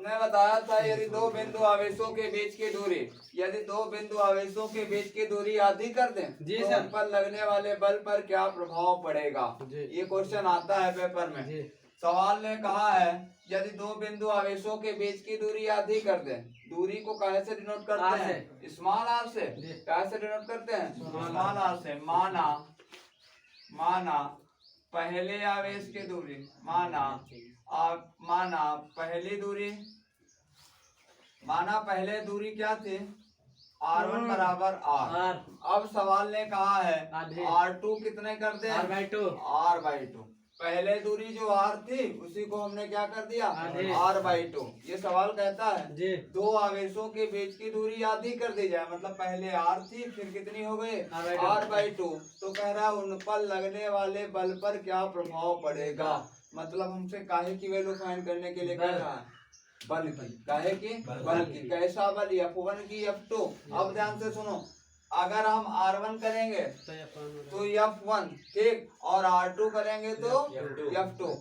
हमने बताया था यदि दो बिंदु आवेशों के बीच की दूरी यदि दो बिंदु आवेशों के बीच की दूरी आधी कर दें जी तो सर। उन पर लगने वाले बल पर क्या प्रभाव पड़ेगा। जी। ये क्वेश्चन आता है पेपर में। जी। सवाल ने कहा है यदि दो बिंदु आवेशों के बीच की दूरी आधी कर दें। दूरी को कैसे से डिनोट करते हैं? स्मॉल आर से। कैसे डिनोट करते हैं? स्मॉल आर से। माना पहले आवेश की दूरी माना पहले दूरी क्या थी? R1 बराबर R। अब सवाल ने कहा है R2 कितने कर दें? R/2। पहले दूरी जो R थी उसी को हमने क्या कर दिया? R/2। ये सवाल कहता है दो आवेशों के बीच की दूरी आधी कर दी जाए, मतलब पहले R थी फिर कितनी हो गई? R/2। तो कह रहा है उन पर लगने वाले बल पर क्या प्रभाव पड़ेगा। मतलब हमसे काहे की वैल्यू फाइंड करने के लिए कह रहा है? बल की। काहे की? बल की। कैसा बल? F1 की F2। अब ध्यान से सुनो, अगर हम R1 करेंगे तो F1 ठीक, और R2 करेंगे तो F2।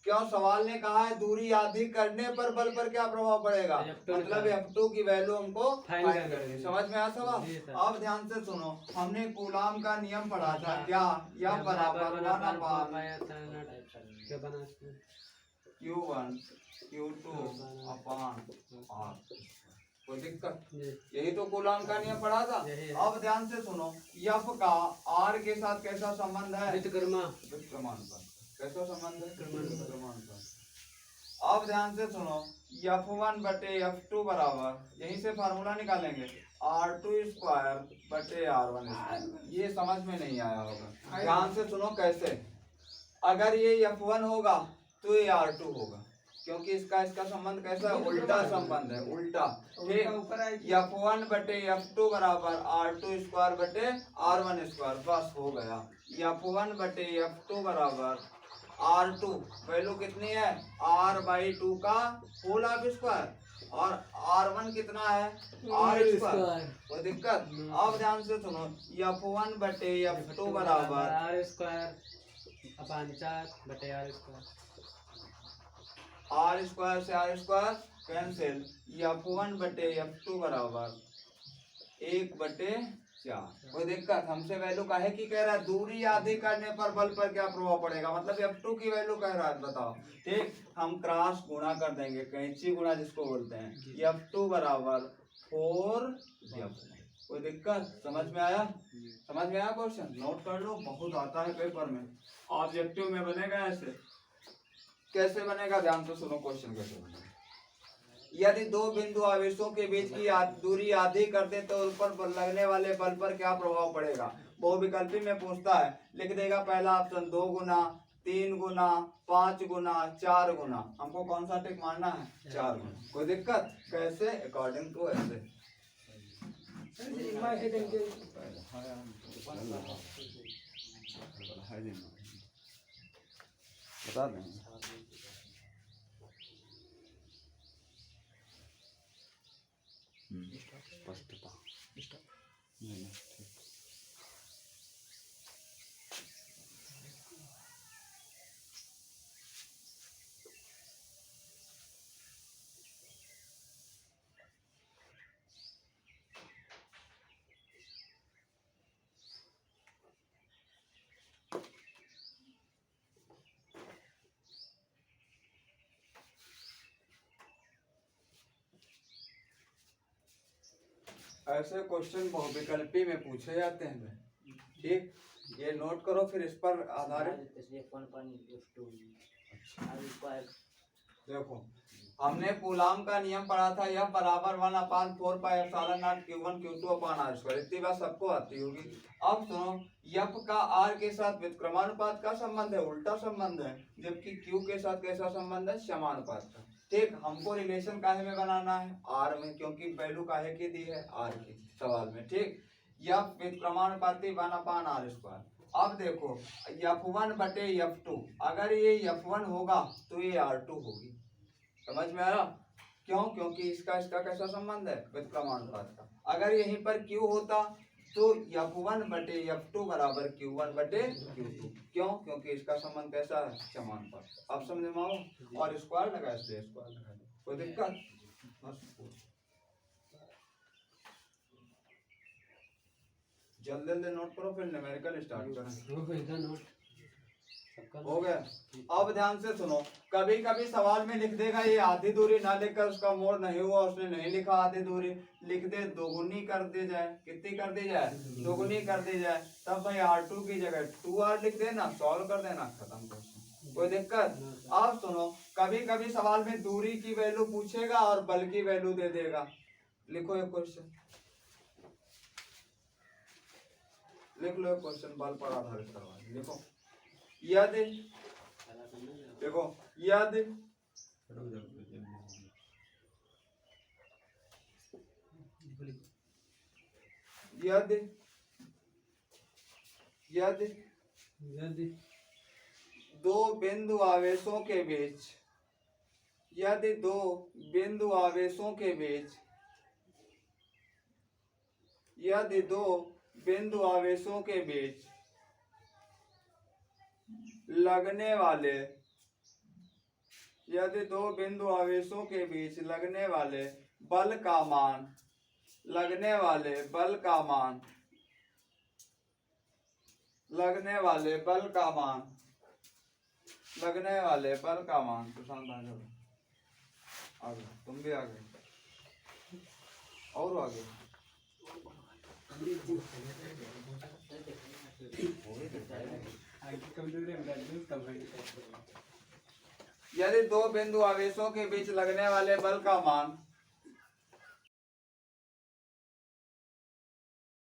क्यों? सवाल ने कहा है दूरी आधी करने पर बल पर क्या प्रभाव पड़ेगा, मतलब F2 की वैल्यू हमको फाइंड करनी। समझ में आया सवाल? अब ध्यान से सुनो, हमने कूलाम का नियम पढ़ा था क्या? F बराबर 1/Q1 Q2 अपॉन R। कोई दिक्कत? यही तो कूलाम का नियम पढ़ा था। अब ध्यान से सुनो, F का R के साथ कैसा संबंध है? विक्रमानुपात। कैसा संबंध है? विक्रमानुपात। अब ध्यान से सुनो, F1 बटे F2 बराबर, यहीं से फार्मूला निकालेंगे, R2² बटे R1²। ये समझ में नहीं आया होगा। ध्यान से सुनो कैसे। अगर ये F1 होगा तो ये R2 होगा, क्योंकि इसका संबंध कैसा है? उल्टा संबंध है, उल्टा। F1 बटे F2 बराबर R2² बटे R1²। बस हो गया। F1 बटे F2 बराबर R2, वैल्यू कितनी है? R/2 का होल ऑफ स्क्वायर, और R1 कितना है? R²। कोई दिक्कत? अब ध्यान से सुनो, F1 बटे F2 बराबर R² अपॉन 4 बटे R²। R² से R² कैंसिल। F1 बटे F2 बराबर 1/4। कोई दिक्कत? हमसे वैल्यू काहे की कह रहा है? दूरी आधी करने पर बल पर क्या प्रभाव पड़ेगा, मतलब F2 की वैल्यू कह रहा है। बताओ ठीक, हम क्रॉस गुणा कर देंगे, कैंची गुणा जिसको बोलते हैं। F2 बराबर 4F1। कोई दिक्कत? समझ में आया? समझ में आया? क्वेश्चन नोट कर लो, बहुत आता है पेपर में। ऑब्जेक्टिव में बनेगा ऐसे। कैसे बनेगा? ध्यान से सुनो क्वेश्चन कैसे बनेगा। यदि दो बिंदु आवेशों के बीच की दूरी आधी कर दे तो उन पर लगने वाले बल पर क्या प्रभाव पड़ेगा। बहुविकल्पी में पूछता है, लिख देगा पहला ऑप्शन 2 गुना, 3 गुना, 5 गुना, 4 गुना। हमको कौन सा टिक मारना है? 4 गुना। कोई दिक्कत? कैसे? अकॉर्डिंग टू ऐसे। बता दें स्पष्टता। ऐसे क्वेश्चन बहुविकल्पी में पूछे जाते हैं। ठीक, ये नोट करो, फिर इस पर आधारित देखो, हमने कूलाम का नियम पढ़ा था, यह बराबर 1/4πε0 Q1 Q2 अपॉन R²। इतनी बात सबको आती होगी। अब सुनो, F का R के साथ व्युत्क्रमानुपात का संबंध है, उल्टा संबंध है, जबकि Q के साथ कैसा संबंध है? समानुपात का। ठीक, हमको रिलेशन काहे में बनाना है? R में, क्योंकि वैल्यू काहे की दी है? R की सवाल में। ठीक, F व्युत्क्रमानुपाती 1/R²। अब देखो F1 बटे F2, अगर ये F1 होगा तो ये R2 होगी। समझ में आया? क्यों? क्योंकि इसका कैसा संबंध है? व्युत्क्रमानुपात का। अगर यहीं पर Q होता तो F1 बटे F2 बराबर Q1 बटे Q2। क्यों? क्योंकि इसका संबंध कैसा है? समानुपात। अब समझ में आओ, और स्क्वायर लगा इसलिए स्क्वायर लगा दो। कोई दिक्कत? बस जल्दी जल्दी नोट करो फिर न्यूमेरिकल स्टार्ट करें। हो गया। अब ध्यान से सुनो, कभी कभी सवाल में लिख देगा ये आधी दूरी, ना लिखकर उसका मोड़ नहीं हुआ, उसने नहीं लिखा आधी दूरी, लिख दे दोगुनी कर दे जाए। कितनी कर दी जाए? दोगुनी कर दी जाए। तब भाई R2 की जगह 2R लिख देना, सॉल्व कर देना, खत्म क्वेश्चन। कोई दिक्कत? अब सुनो, कभी कभी सवाल में दूरी की वैल्यू पूछेगा और बल की वैल्यू दे देगा। लिखो एक क्वेश्चन, लिख लो एक क्वेश्चन बल पर आधारित करवा। लिखो यदि, देखो यदि यदि यदि दो बिंदु आवेशों के बीच, यदि दो बिंदु आवेशों के बीच, यदि दो बिंदु आवेशों के बीच लगने वाले, यदि दो बिंदु आवेशों के बीच लगने वाले बल का मान, लगने वाले बल का मान, लगने वाले बल का मान, लगने वाले बल का मान, सुशांत आगे, तुम भी आगे और आगे। यदि दो बिंदु आवेशों के बीच लगने वाले बल का मान